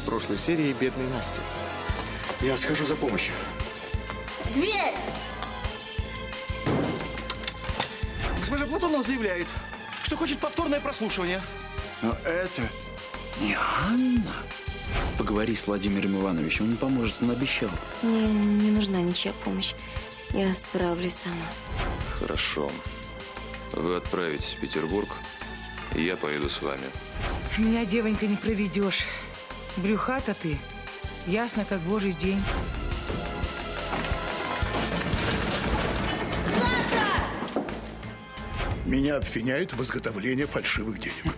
в прошлой серии бедной Насти. Я схожу за помощью. Дверь! Госпожа Платонова заявляет, что хочет повторное прослушивание. Но это не Анна. Поговори с Владимиром Ивановичем, он поможет, он обещал. Мне не нужна ничья помощь. Я справлюсь сама. Хорошо. Вы отправитесь в Петербург, и я поеду с вами. Меня, девонька, не проведешь. Брюхата ты, ясно, как божий день. Меня обвиняют в изготовлении фальшивых денег.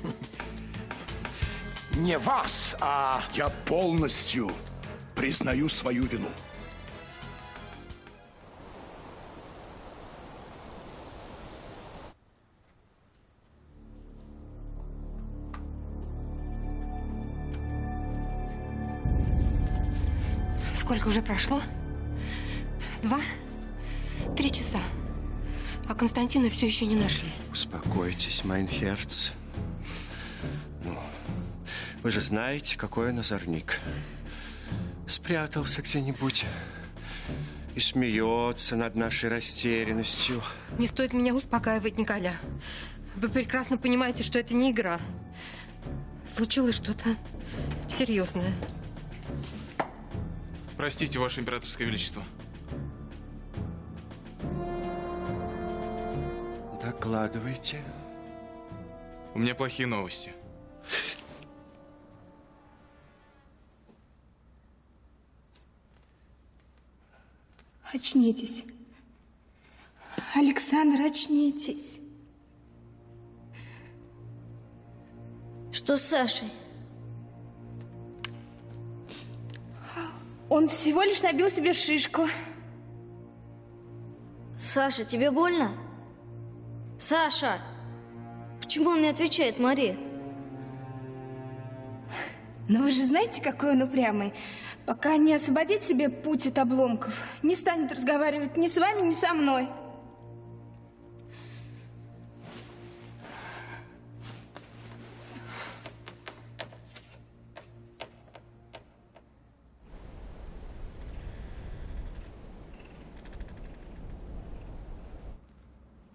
Не вас, а... Я полностью признаю свою вину. Сколько уже прошло? 2? 3 часа. А Константина все еще не нашли. Успокойтесь, Майнхерц. Ну, вы же знаете, какой он озорник. Спрятался где-нибудь и смеется над нашей растерянностью. Не стоит меня успокаивать, Николя. Вы прекрасно понимаете, что это не игра. Случилось что-то серьезное. Простите, Ваше Императорское Величество. Докладывайте. У меня плохие новости. Очнитесь. Александр, очнитесь. Что с Сашей? Он всего лишь набил себе шишку. Саша, тебе больно? Саша! Почему он не отвечает, Мария? Но вы же знаете, какой он упрямый. Пока не освободит себе путь от обломков, не станет разговаривать ни с вами, ни со мной.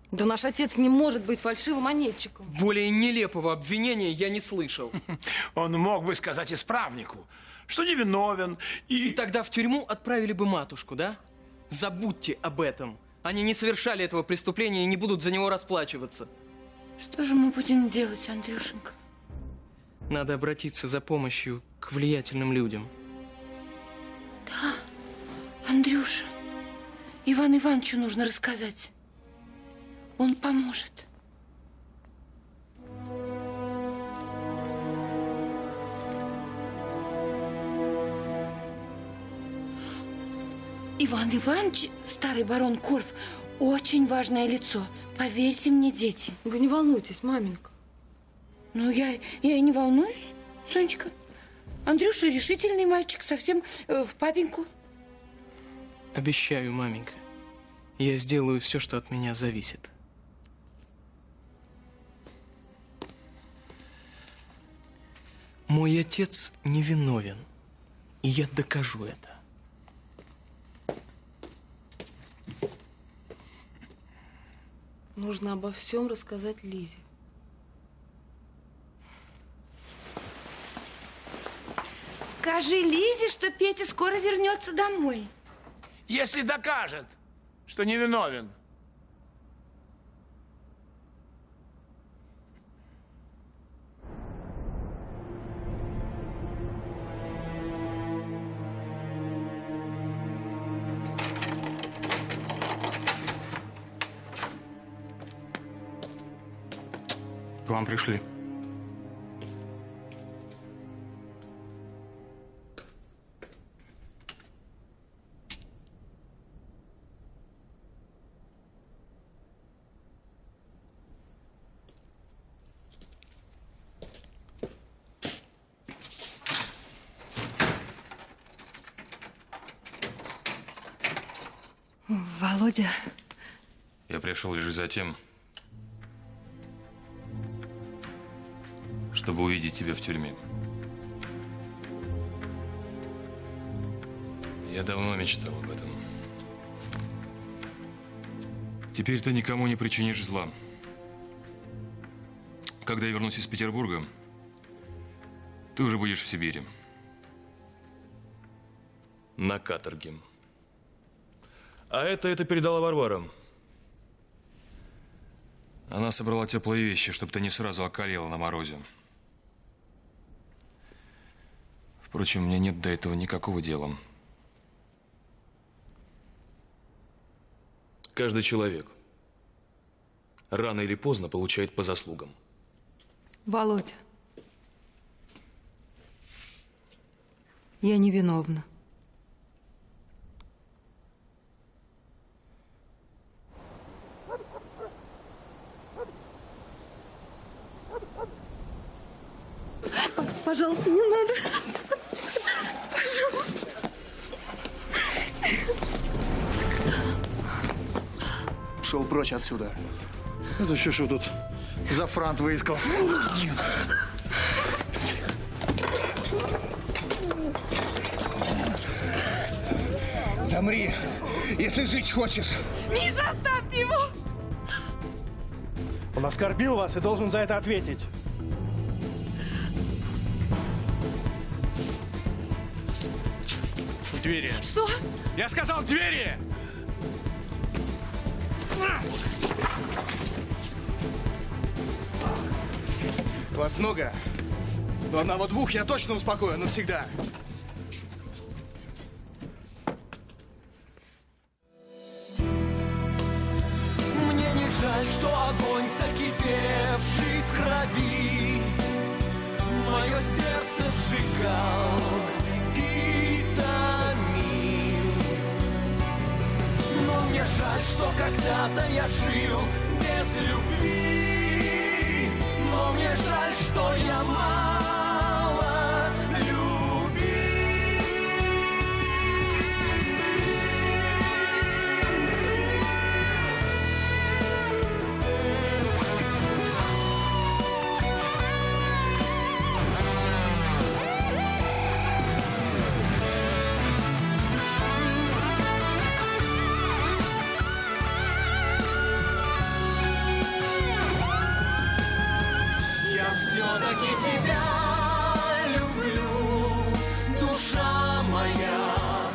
Да наш отец не может быть фальшивомонетчиком. Более нелепого обвинения я не слышал. Он мог бы сказать исправнику, что невиновен, И тогда в тюрьму отправили бы матушку, да? Забудьте об этом. Они не совершали этого преступления и не будут за него расплачиваться. Что же мы будем делать, Андрюшенька? Надо обратиться за помощью к влиятельным людям. Да, Андрюша, Ивану Ивановичу нужно рассказать. Он поможет. Иван Иванович, старый барон Корф, очень важное лицо. Поверьте мне, дети. Вы не волнуйтесь, маменька. Ну, я и не волнуюсь, Сонечка. Андрюша решительный мальчик, совсем в папеньку. Обещаю, маменька, я сделаю все, что от меня зависит. Мой отец невиновен, и я докажу это. Нужно обо всем рассказать Лизе. Скажи Лизе, что Петя скоро вернется домой. если докажет, что невиновен. К вам пришли. Володя. Я пришел лишь за тем, чтобы увидеть тебя в тюрьме. Я давно мечтал об этом. Теперь ты никому не причинишь зла. Когда я вернусь из Петербурга, ты уже будешь в Сибири. На каторге. А это передала Варвара. Она собрала теплые вещи, чтобы ты не сразу околела на морозе. Впрочем, мне нет до этого никакого дела. Каждый человек рано или поздно получает по заслугам. Володя, я невиновна. Пожалуйста, не надо. Пожалуйста. Шел прочь отсюда. Это еще что тут за франт выискался? Замри, если жить хочешь. Миша, оставьте его! Он оскорбил вас и должен за это ответить. К двери. Что? Я сказал, к двери! Вас много, но одного двух я точно успокою навсегда. Мне не жаль, что огонь, закипевший в крови, мое сердце сжигал и томил. Но мне жаль, что когда-то я жил без любви. Но мне жаль, что я мало любил. Все-таки тебя люблю, душа моя.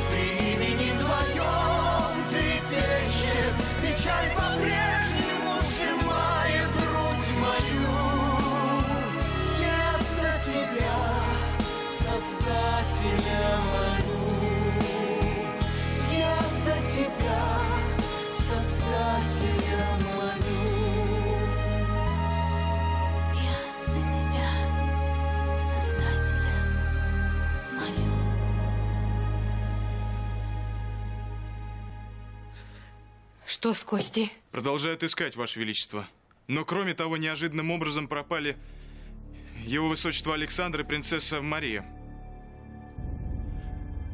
При имени твоем трепещет, печаль по-прежнему сжимает грудь мою. Я за тебя, Создателя, молю. Я за тебя, Создателя, молю. Что с Костей? Продолжают искать, Ваше Величество. Но кроме того, неожиданным образом пропали Его Высочество Александр и принцесса Мария.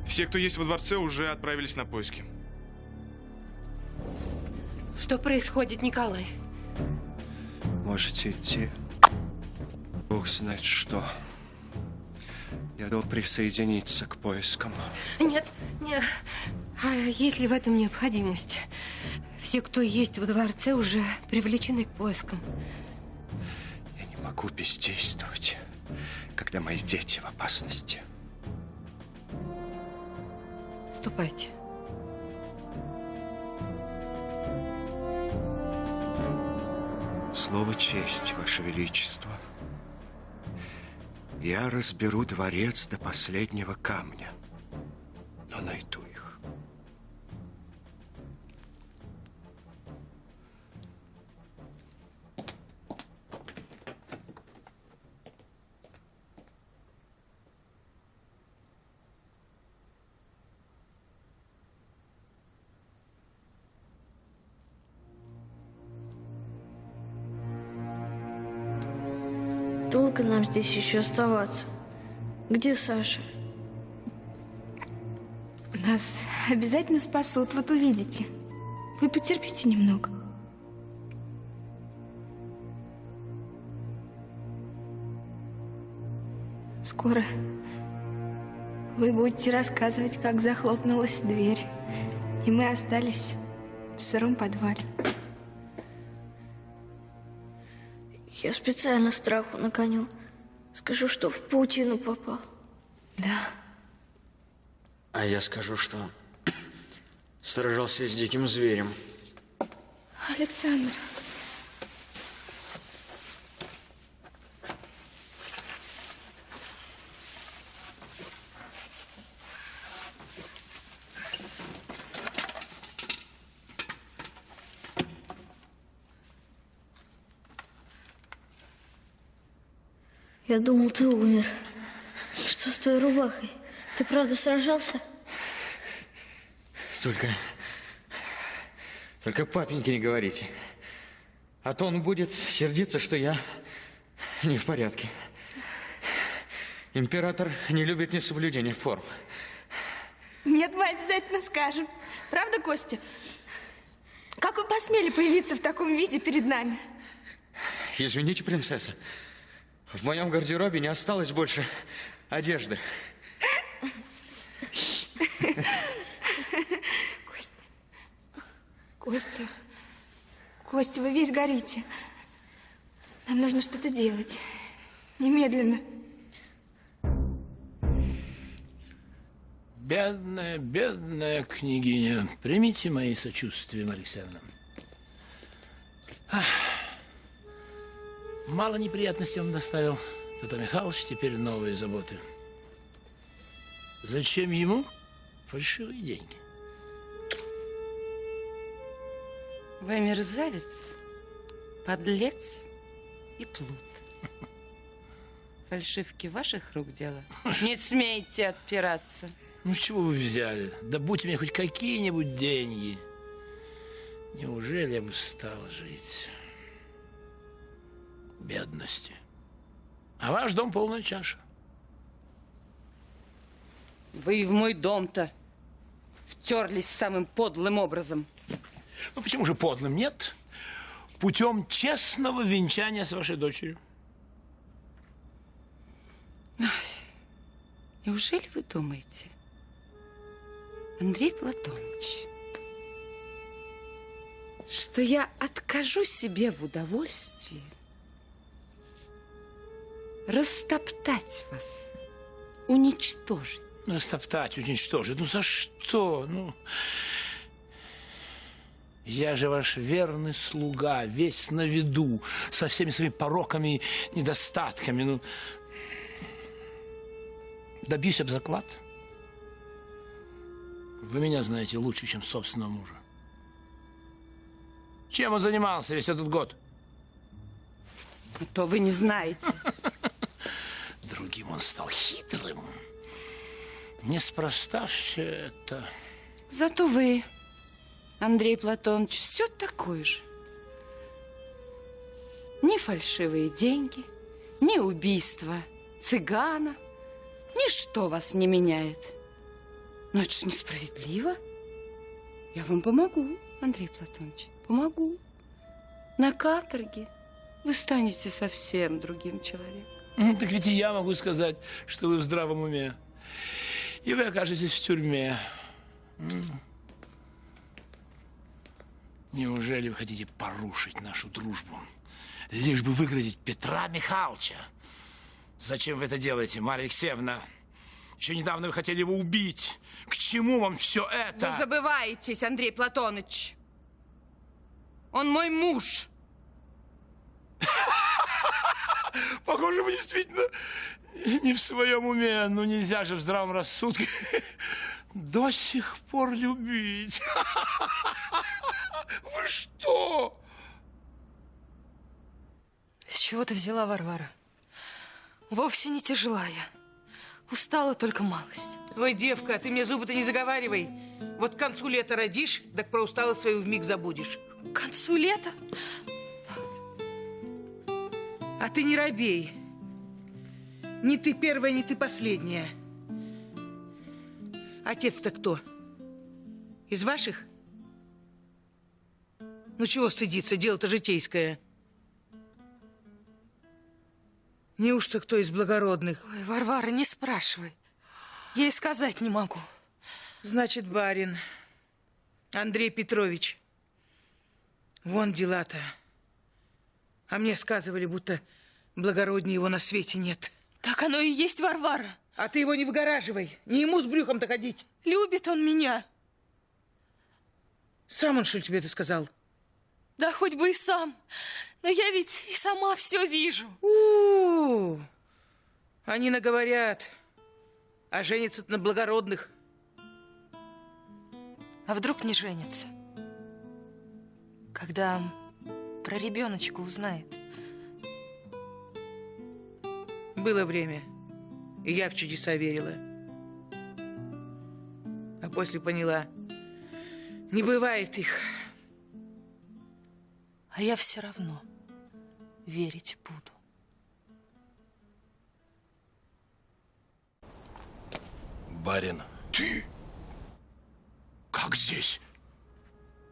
Все, кто есть во дворце, уже отправились на поиски. Что происходит, Николай? Можете идти. Бог знает что. Я должен присоединиться к поискам. Нет, нет. А есть ли в этом необходимость? Все, кто есть во дворце, уже привлечены к поискам. Я не могу бездействовать, когда мои дети в опасности. Ступайте. Слово чести, Ваше Величество. Я разберу дворец до последнего камня, но найду их. Долго нам здесь еще оставаться? Где Саша? Нас обязательно спасут, вот увидите. Вы потерпите немного. Скоро Вы будете рассказывать, как захлопнулась дверь. И мы остались в сыром подвале. Я специально страху нагоню. Скажу, что в паутину попал. Да. А я скажу, что сражался с диким зверем. Александр. Я думал, ты умер. Что с твоей рубахой? Ты правда сражался? Только папеньке не говорите. А то он будет сердиться, что я не в порядке. Император не любит несоблюдения форм. Нет, мы обязательно скажем. Правда, Костя? Как вы посмели появиться в таком виде перед нами? Извините, принцесса. В моем гардеробе не осталось больше одежды. Костя, вы весь горите. Нам нужно что-то делать. Немедленно. Бедная, бедная княгиня. Примите мои сочувствия, Марья Алексеевна. Мало неприятностей он доставил. Петр Михайлович, теперь новые заботы. Зачем ему фальшивые деньги? Вы мерзавец, подлец и плут. Фальшивки ваших рук дело. Не смейте отпираться. Ну, с чего вы взяли? Да будь у меня хоть какие-нибудь деньги. Неужели я бы стала жить в бедности? А ваш дом полная чаша. Вы и в мой дом-то втерлись самым подлым образом. Ну, почему же подлым? Нет. Путем честного венчания с вашей дочерью. Неужели вы думаете, Андрей Платоныч, что я откажу себе в удовольствии растоптать вас, уничтожить? Растоптать, уничтожить? Ну, за что? Ну, я же ваш верный слуга, весь на виду, со всеми своими пороками и недостатками. Ну, добьюсь об заклад. Вы меня знаете лучше, чем собственного мужа. Чем он занимался весь этот год? То вы не знаете. Другим он стал хитрым. Неспроста все это. Зато вы, Андрей Платоныч, все такой же. Ни фальшивые деньги, ни убийство цыгана, ничто вас не меняет. Но это же несправедливо. Я вам помогу, Андрей Платоныч, помогу. На каторге вы станете совсем другим человеком. Так ведь и я могу сказать, что вы в здравом уме. И вы окажетесь в тюрьме. Неужели вы хотите порушить нашу дружбу? Лишь бы выградить Петра Михайловича. Зачем вы это делаете, Марья Алексеевна? Еще недавно вы хотели его убить. К чему вам все это? Вы забываетесь, Андрей Платоныч. Он мой муж. Похоже, вы действительно не в своем уме. Ну, нельзя же в здравом рассудке до сих пор любить. Вы что? С чего ты взяла, Варвара? Вовсе не тяжела я. Устала только малость. Ой, девка, ты мне зубы-то не заговаривай. Вот к концу лета родишь, так про усталость свою вмиг забудешь. К концу лета? А ты не робей. Не ты первая, не ты последняя. Отец-то кто? Из ваших? Ну чего стыдиться, дело-то житейское. Неужто кто из благородных? Ой, Варвара, не спрашивай. Я и сказать не могу. Значит, барин Андрей Петрович. Вон дела-то. А мне сказывали, будто благороднее его на свете нет. Так оно и есть, Варвара. А ты его не выгораживай. Не ему с брюхом-то ходить. Любит он меня. Сам он, что ли, тебе это сказал? Да хоть бы и сам. Но я ведь и сама все вижу. Они наговорят. А женятся на благородных. А вдруг не женится? Когда про ребеночка узнает. Было время, и я в чудеса верила. А после поняла, не бывает их. А я все равно верить буду. Барин. Ты? Как здесь?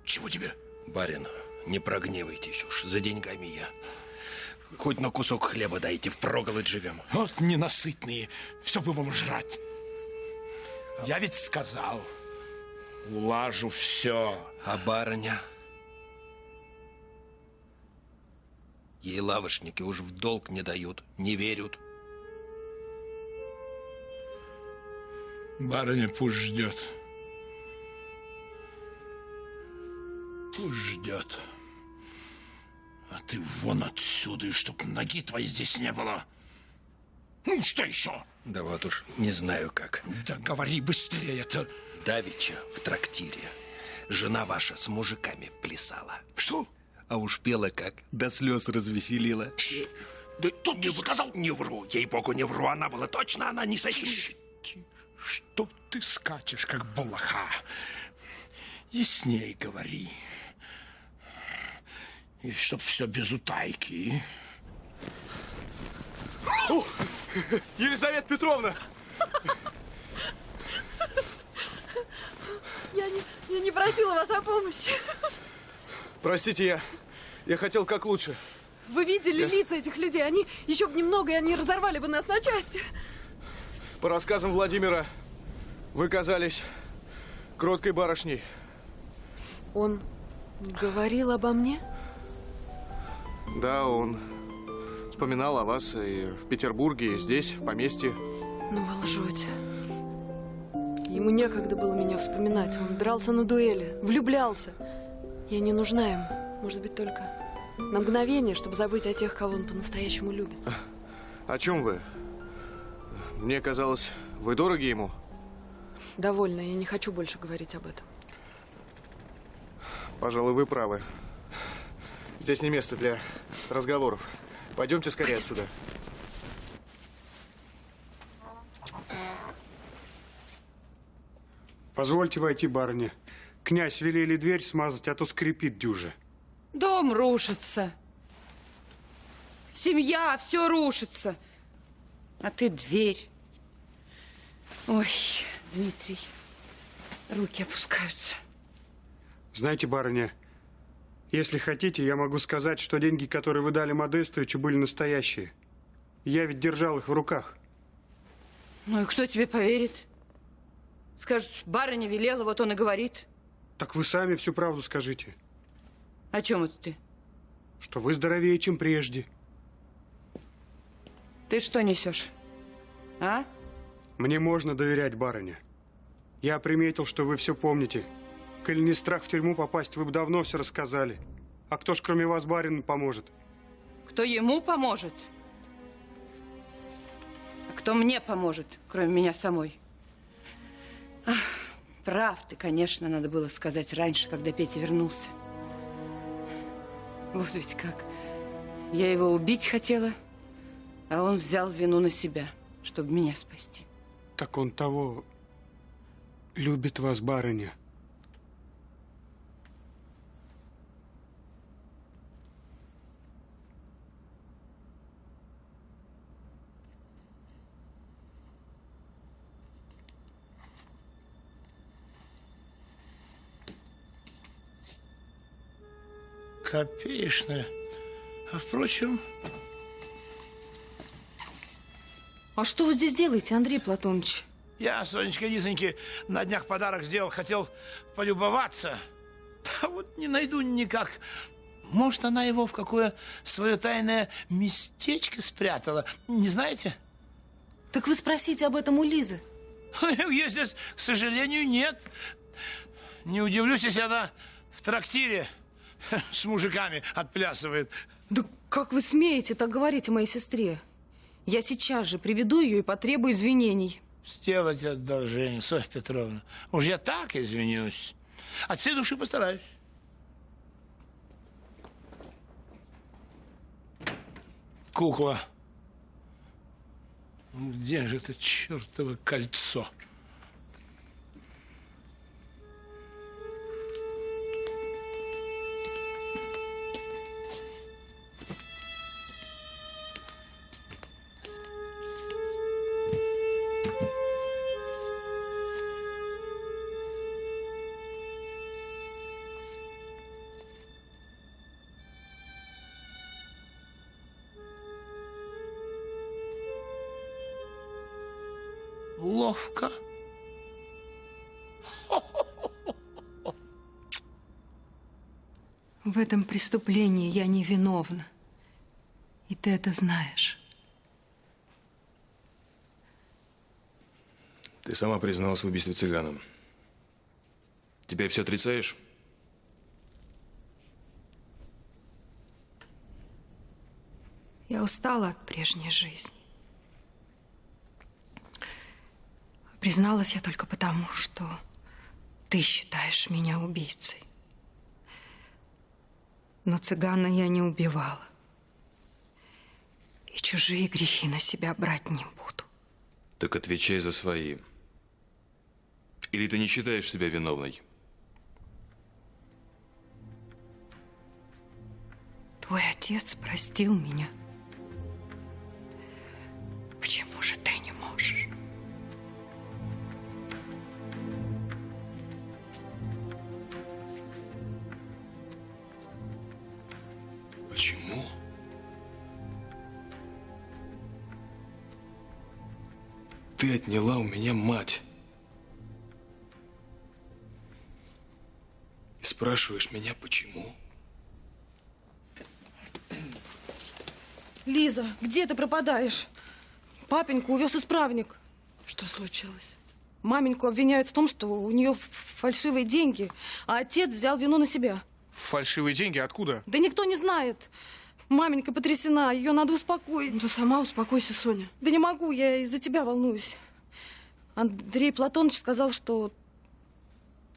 Чего тебе? Барин, не прогневайтесь уж, за деньгами я. Хоть на кусок хлеба дайте, впроголодь живем. Вот ненасытные, все бы вам жрать. Я ведь сказал, улажу все. А барыня? Ей лавочники уж в долг не дают, не верят. Барыня пусть ждет. Пусть ждет. А ты вон отсюда, и чтоб ноги твоей здесь не было. Ну, что еще? Да вот уж не знаю как. Да говори быстрее-то. Давеча в трактире жена ваша с мужиками плясала. Что? А уж пела как, до слез развеселила. Да тут ты сказал. Не вру, ей-богу, не вру. Она была точно, она не сочинит. Что ты скачешь, как блоха? Ясней говори. И чтоб все без утайки. Елизавета Петровна! Я не просила вас о помощи. Простите, я хотел как лучше. Вы видели лица этих людей? Они еще бы немного, и они разорвали бы нас на части. По рассказам Владимира, вы казались кроткой барышней. Он говорил обо мне? Да, он вспоминал о вас и в Петербурге, и здесь, в поместье. Ну вы лжете. Ему некогда было меня вспоминать. Он дрался на дуэли, влюблялся. Я не нужна ему. Может быть, только на мгновение, чтобы забыть о тех, кого он по-настоящему любит. О чем вы? Мне казалось, вы дороги ему. Довольно, я не хочу больше говорить об этом. Пожалуй, вы правы. Здесь не место для разговоров. Пойдемте скорее отсюда. Позвольте войти, барыня. Князь велели дверь смазать, а то скрипит дюже. Дом рушится. Семья, все рушится. А ты дверь. Ой, Дмитрий, руки опускаются. Знаете, барыня, если хотите, я могу сказать, что деньги, которые вы дали Модестовичу, были настоящие. Я ведь держал их в руках. Ну и кто тебе поверит? Скажут, барыня велела, вот он и говорит. Так вы сами всю правду скажите. О чем это ты? Что вы здоровее, чем прежде. Ты что несешь? А? Мне можно доверять, барыня. Я приметил, что вы все помните. Коль не страх в тюрьму попасть, вы бы давно все рассказали. А кто ж кроме вас барину поможет? Кто ему поможет? А кто мне поможет, кроме меня самой? Ах, прав ты, конечно, надо было сказать раньше, когда Петя вернулся. Вот ведь как. Я его убить хотела, а он взял вину на себя, чтобы меня спасти. Так он того любит вас, барыня. Копеечная. А впрочем... А что вы здесь делаете, Андрей Платоныч? Я, Сонечка, Лизоньке на днях подарок сделал, хотел полюбоваться. А вот не найду никак. Может, она его в какое свое тайное местечко спрятала. Не знаете? Так вы спросите об этом у Лизы. Если, к сожалению, нет. Не удивлюсь, если она в трактире с мужиками отплясывает. Да как вы смеете так говорить о моей сестре? Я сейчас же приведу ее и потребую извинений. Сделать одолжение, Софья Петровна. Уж я так извинюсь. От всей души постараюсь. Кукла. Где же это чертово кольцо? Ловко. В этом преступлении я невиновна. И ты это знаешь. Ты сама призналась в убийстве цыгана. Теперь все отрицаешь? Я устала от прежней жизни. Призналась я только потому, что ты считаешь меня убийцей. Но цыгана я не убивала. И чужие грехи на себя брать не буду. Так отвечай за свои. Или ты не считаешь себя виновной? Твой отец простил меня. Почему же ты не можешь? Почему? Ты отняла у меня мать. И спрашиваешь меня, почему? Лиза, где ты пропадаешь? Папеньку увез исправник. Что случилось? Маменьку обвиняют в том, что у нее фальшивые деньги, а отец взял вину на себя. Фальшивые деньги откуда? Да никто не знает. Маменька потрясена, ее надо успокоить. Ну, ты сама успокойся, Соня. Да не могу, я из-за тебя волнуюсь. Андрей Платоныч сказал, что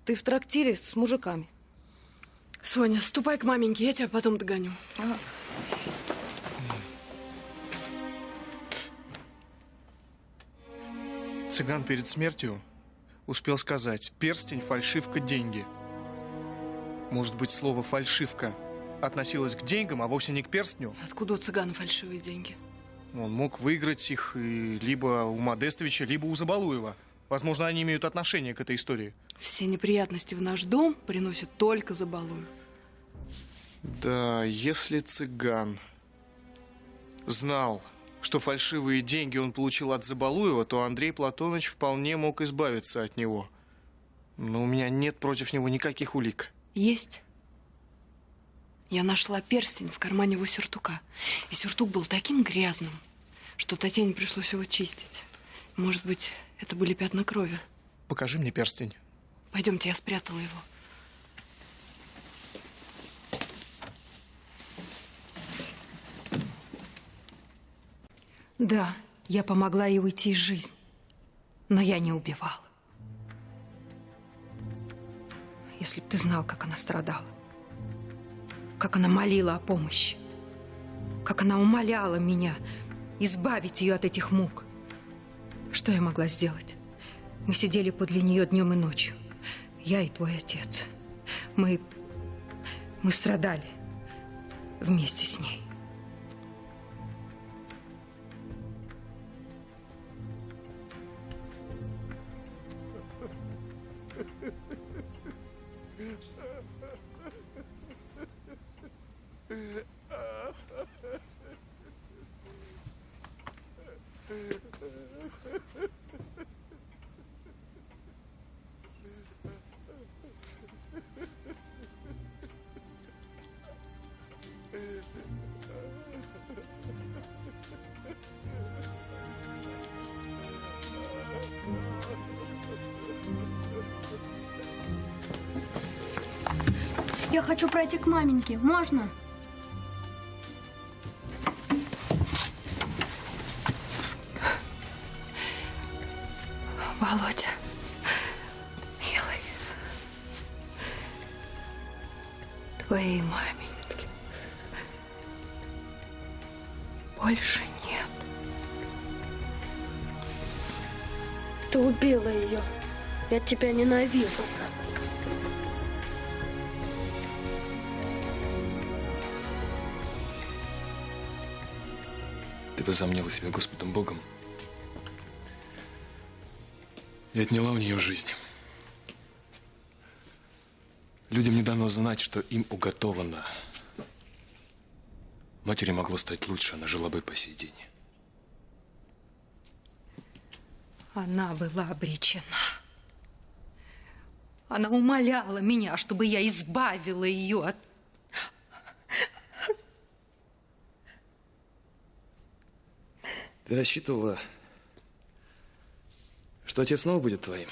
ты в трактире с мужиками. Соня, ступай к маменьке, я тебя потом догоню. Ага. Цыган перед смертью успел сказать: перстень, фальшивка, деньги. Может быть, слово «фальшивка» относилось к деньгам, а вовсе не к перстню? Откуда у цыгана фальшивые деньги? Он мог выиграть их либо у Модестовича, либо у Забалуева. Возможно, они имеют отношение к этой истории. Все неприятности в наш дом приносят только Забалуев. Да, если цыган знал, что фальшивые деньги он получил от Забалуева, то Андрей Платоныч вполне мог избавиться от него. Но у меня нет против него никаких улик. Есть. Я нашла перстень в кармане его сюртука. И сюртук был таким грязным, что Татьяне пришлось его чистить. Может быть, это были пятна крови. Покажи мне перстень. Пойдемте, я спрятала его. Да, я помогла ей уйти из жизни, но я не убивала. Если бы ты знал, как она страдала, как она молила о помощи, как она умоляла меня избавить ее от этих мук. Что я могла сделать? Мы сидели подле нее днем и ночью. Я и твой отец. Мы страдали вместе с ней. Я хочу пройти к маменьке. Можно? Володя, милый, твоей маменьки больше нет. Ты убила ее. Я тебя ненавижу. Ты возомнила себя Господом Богом и отняла у нее жизнь. Людям не дано знать, что им уготовано. Матери могло стать лучше, она жила бы по сей день. Она была обречена. Она умоляла меня, чтобы я избавила ее от... Ты рассчитывала, что отец снова будет твоим?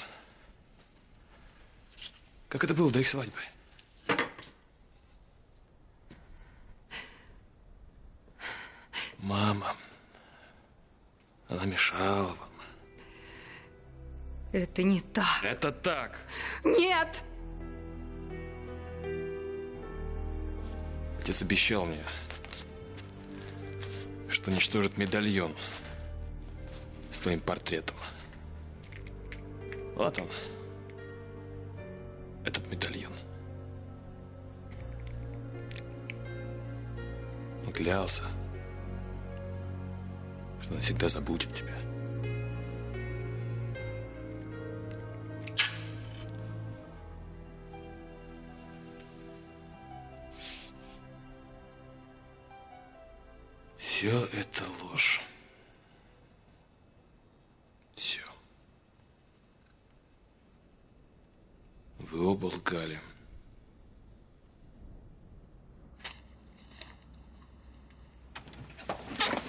Как это было до их свадьбы? Мама, она мешала вам. Это не так. Это так. Нет! Отец обещал мне, что уничтожит медальон с твоим портретом. Вот он, этот медальон. Он клялся, что он всегда забудет тебя. Все это ложь. Все. Вы оба лгали.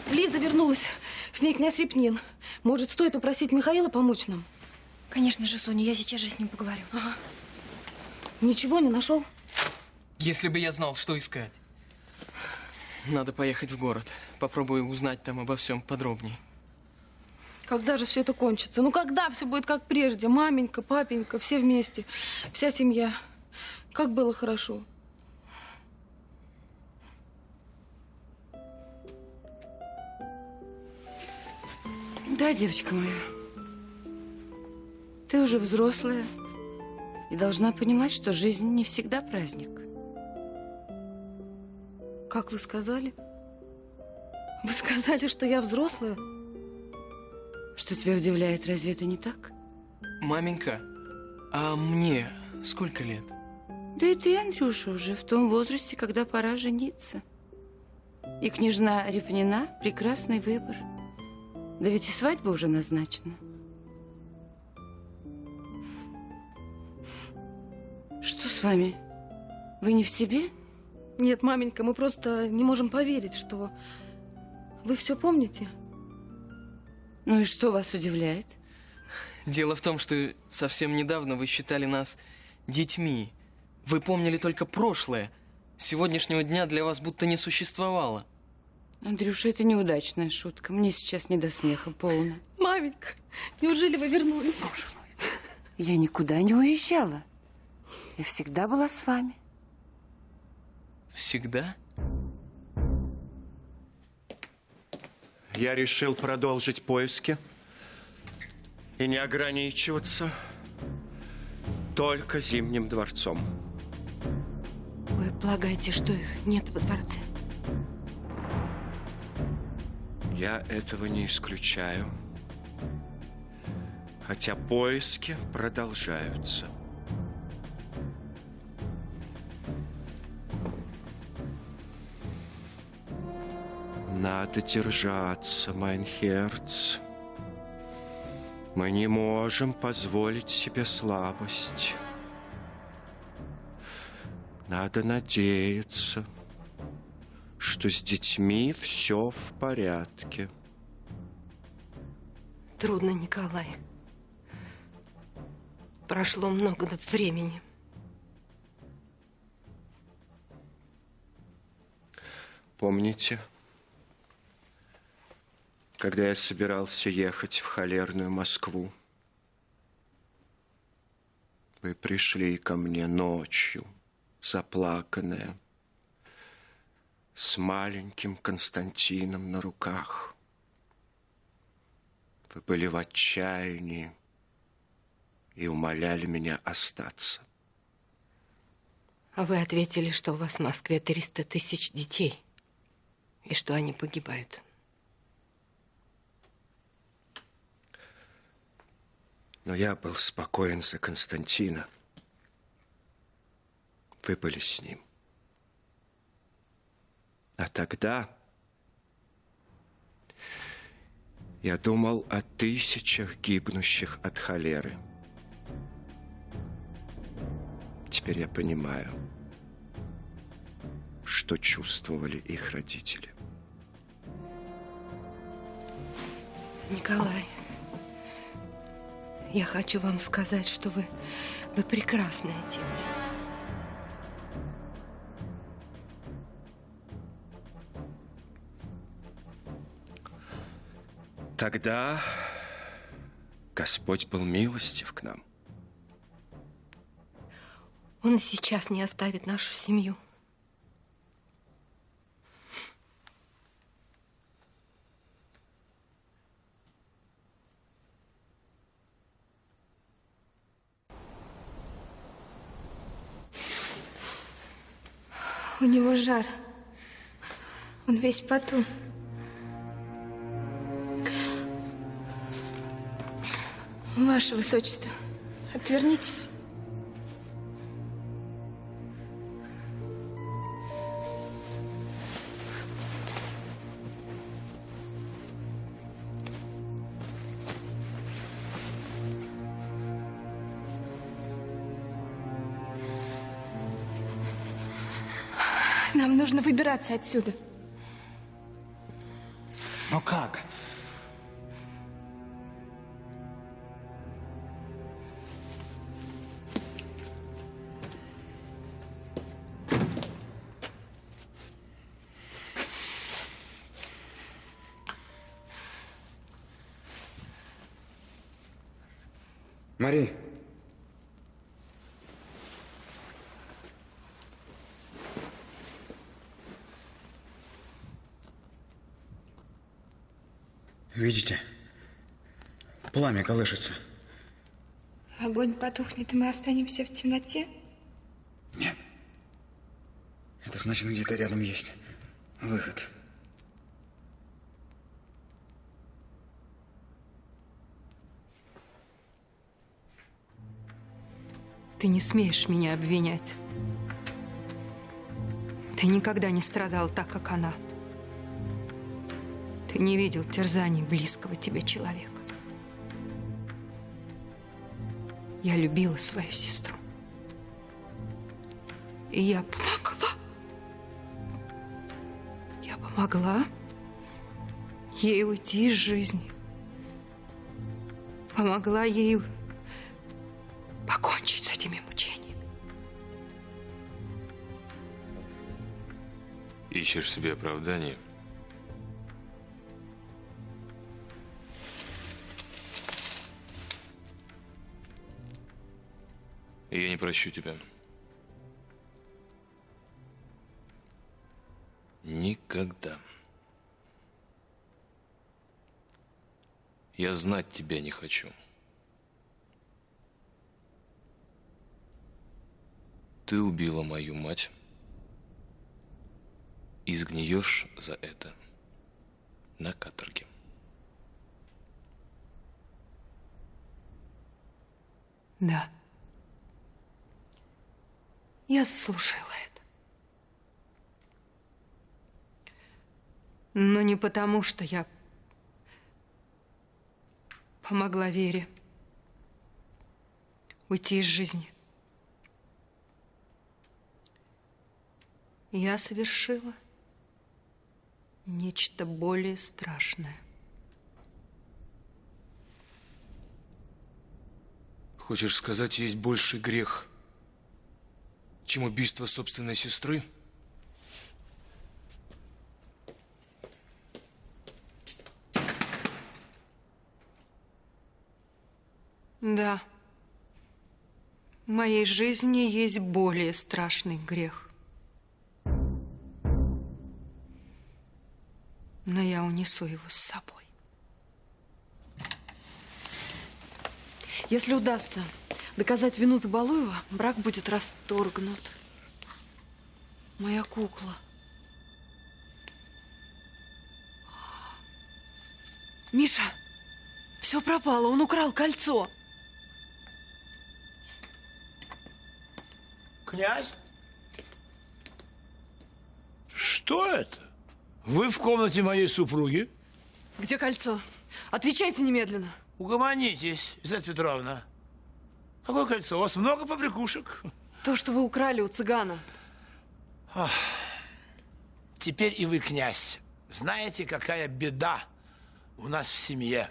Лиза вернулась. С ней князь Репнин. Может, стоит попросить Михаила помочь нам? Конечно же, Соня, я сейчас же с ним поговорю. Ага. Ничего не нашел? Если бы я знал, что искать. Надо поехать в город. Попробую узнать там обо всем подробнее. Когда же все это кончится? Ну, когда все будет как прежде? Маменька, папенька, все вместе. Вся семья. Как было хорошо. Да, девочка моя. Ты уже взрослая и должна понимать, что жизнь не всегда праздник. Как вы сказали? Вы сказали, что я взрослая? Что тебя удивляет, разве это не так? Маменька, а мне сколько лет? Да и ты, Андрюша, уже в том возрасте, когда пора жениться. И княжна Репнина – прекрасный выбор. Да ведь и свадьба уже назначена. Что с вами? Вы не в себе? Нет, маменька, мы просто не можем поверить, что вы все помните. Ну и что вас удивляет? Дело в том, что совсем недавно вы считали нас детьми. Вы помнили только прошлое. Сегодняшнего дня для вас будто не существовало. Андрюша, это неудачная шутка. Мне сейчас не до смеха, полно. Маменька, неужели вы вернулись? Я никуда не уезжала. Я всегда была с вами. Всегда? Я решил продолжить поиски и не ограничиваться только Зимним дворцом. Вы полагаете, что их нет во дворце? Я этого не исключаю, хотя поиски продолжаются. Надо держаться, Майнхерц. Мы не можем позволить себе слабость. Надо надеяться, что с детьми все в порядке. Трудно, Николай. Прошло много времени. Помните, когда я собирался ехать в холерную Москву, вы пришли ко мне ночью, заплаканная, с маленьким Константином на руках. Вы были в отчаянии и умоляли меня остаться. А вы ответили, что у вас в Москве 300 тысяч детей, и что они погибают. Но я был спокоен за Константина. Вы были с ним. А тогда я думал о тысячах гибнущих от холеры. Теперь я понимаю, что чувствовали их родители. Николай, я хочу вам сказать, что вы прекрасный отец. Тогда Господь был милостив к нам. Он и сейчас не оставит нашу семью. У него жар. Он весь в поту. Ваше Высочество, отвернитесь. Нам нужно выбираться отсюда. Но как? Мари. Видите? Пламя колышется. Огонь потухнет, и мы останемся в темноте? Нет. Это значит, где-то рядом есть выход. Ты не смеешь меня обвинять. Ты никогда не страдал так, как она. Ты не видел терзаний близкого тебе человека. Я любила свою сестру. И я помогла. Я помогла ей уйти из жизни. Помогла ей покончить с этими мучениями. Ищешь себе оправдание? Я не прощу тебя. Никогда. Я знать тебя не хочу. Ты убила мою мать и сгниешь за это на каторге. Да. Я заслужила это. Но не потому, что я помогла Вере уйти из жизни. Я совершила нечто более страшное. Хочешь сказать, есть больший грех, чем убийство собственной сестры? Да. В моей жизни есть более страшный грех. Но я унесу его с собой. Если удастся доказать вину Забалуева, брак будет расторгнут. Моя кукла. Миша, все пропало, он украл кольцо. Князь? Что это? Вы в комнате моей супруги? Где кольцо? Отвечайте немедленно. Угомонитесь, Изабелла Петровна. Какое кольцо? У вас много побрякушек. То, что вы украли у цыгана. Ах. Теперь и вы, князь, знаете, какая беда у нас в семье.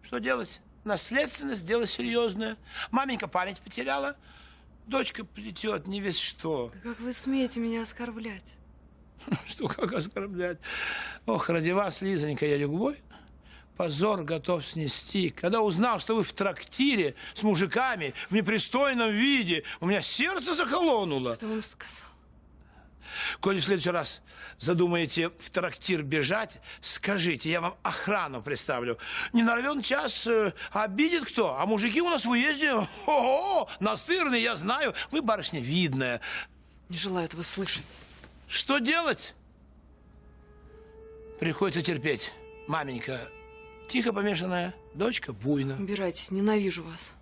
Что делать? Наследственность – дело серьезное. Маменька память потеряла. Дочка плетет не весь что. Как вы смеете меня оскорблять? Что, как оскорблять? Ох, ради вас, Лизонька, я любой позор готов снести. Когда узнал, что вы в трактире с мужиками в непристойном виде, у меня сердце захолонуло. Кто вам сказал? Коли в следующий раз задумаете в трактир бежать, скажите, я вам охрану представлю. Не на равен час обидит кто, а мужики у нас в уезде, ого, настырные, я знаю. Вы, барышня, видная. Не желаю этого слышать. Что делать? Приходится терпеть. Маменька тихо помешанная, дочка буйна. Убирайтесь, ненавижу вас.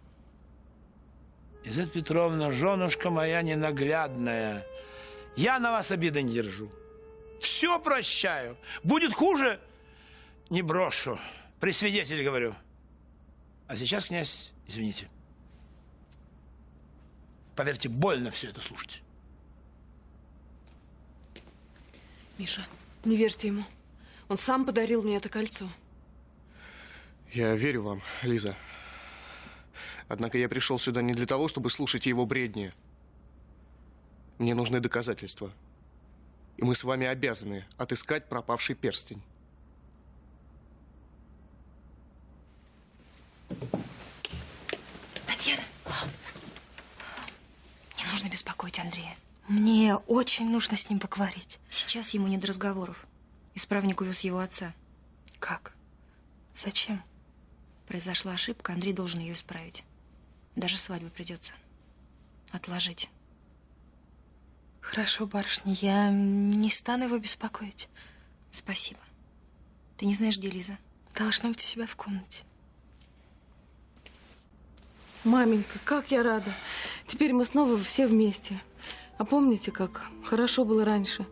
Изабелла Петровна, женушка моя ненаглядная. Я на вас обиды не держу. Все прощаю. Будет хуже, не брошу. При свидетеле говорю. А сейчас, князь, извините. Поверьте, больно все это слушать. Миша, не верьте ему. Он сам подарил мне это кольцо. Я верю вам, Лиза. Однако я пришел сюда не для того, чтобы слушать его бредни. Мне нужны доказательства. И мы с вами обязаны отыскать пропавший перстень. Татьяна, не нужно беспокоить Андрея. Мне очень нужно с ним поговорить. Сейчас ему не до разговоров. Исправник увез его отца. Как? Зачем? Произошла ошибка, Андрей должен ее исправить. Даже свадьбу придется отложить. Хорошо, барышня, я не стану его беспокоить. Спасибо. Ты не знаешь, где Лиза? Должна быть у себя в комнате. Маменька, как я рада. Теперь мы снова все вместе. А помните, как хорошо было раньше?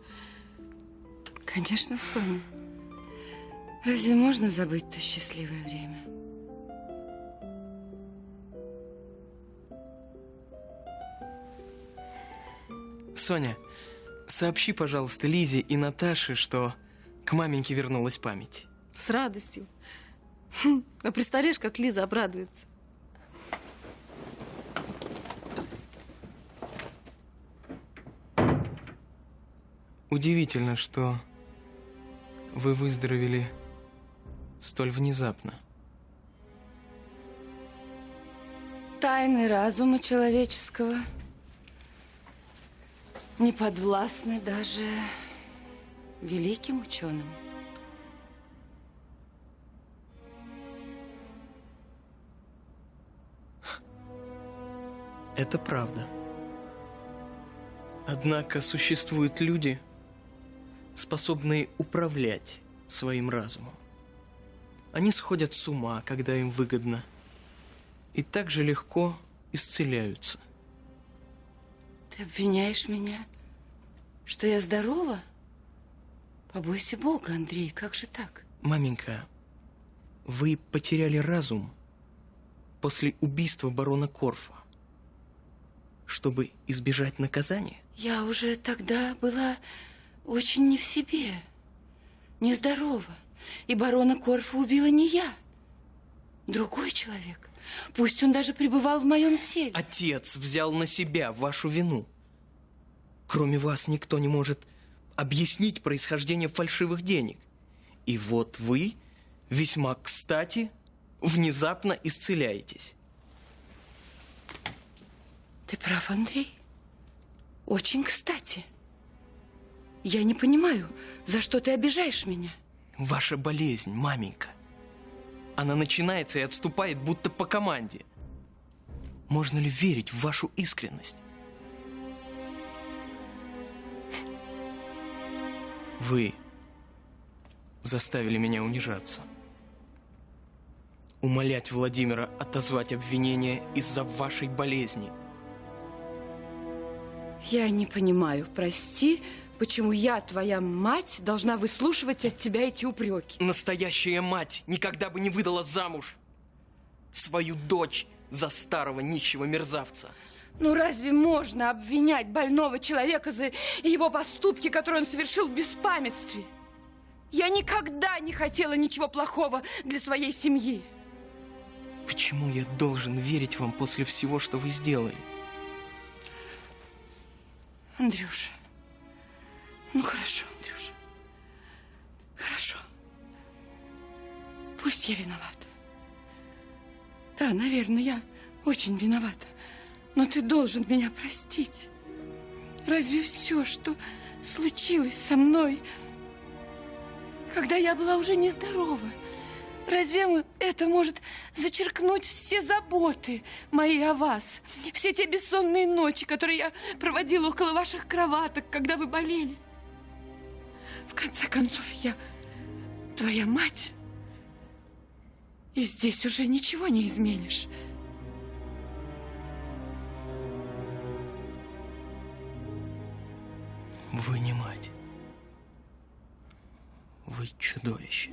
Конечно, Соня. Разве можно забыть то счастливое время? Соня, сообщи, пожалуйста, Лизе и Наташе, что к маменьке вернулась память. С радостью. А представляешь, как Лиза обрадуется. Удивительно, что вы выздоровели столь внезапно. Тайны разума человеческого не подвластны даже великим ученым. Это правда. Однако существуют люди, способные управлять своим разумом. Они сходят с ума, когда им выгодно, и так же легко исцеляются. Ты обвиняешь меня, что я здорова? Побойся Бога, Андрей, как же так? Маменька, вы потеряли разум после убийства барона Корфа. Чтобы избежать наказания? Я уже тогда была очень не в себе, нездорова. И барона Корфа убила не я, другой человек. Пусть он даже пребывал в моем теле. Отец взял на себя вашу вину. Кроме вас никто не может объяснить происхождение фальшивых денег. И вот вы, весьма кстати, внезапно исцеляетесь. Ты прав, Андрей. Очень кстати. Я не понимаю, за что ты обижаешь меня. Ваша болезнь, маменька. Она начинается и отступает, будто по команде. Можно ли верить в вашу искренность? Вы заставили меня унижаться. Умолять Владимира отозвать обвинение из-за вашей болезни. Я не понимаю, прости, почему я, твоя мать, должна выслушивать от тебя эти упреки. Настоящая мать никогда бы не выдала замуж свою дочь за старого нищего мерзавца. Ну разве можно обвинять больного человека за его поступки, которые он совершил в беспамятстве? Я никогда не хотела ничего плохого для своей семьи. Почему я должен верить вам после всего, что вы сделали? Андрюша, ну хорошо, Андрюша, хорошо. Пусть я виновата. Да, наверное, я очень виновата. Но ты должен меня простить. Разве все, что случилось со мной, когда я была уже нездорова, разве это может зачеркнуть все заботы мои о вас? Все те бессонные ночи, которые я проводила около ваших кроваток, когда вы болели? В конце концов, я твоя мать. И здесь уже ничего не изменишь. Вы не мать. Вы чудовище.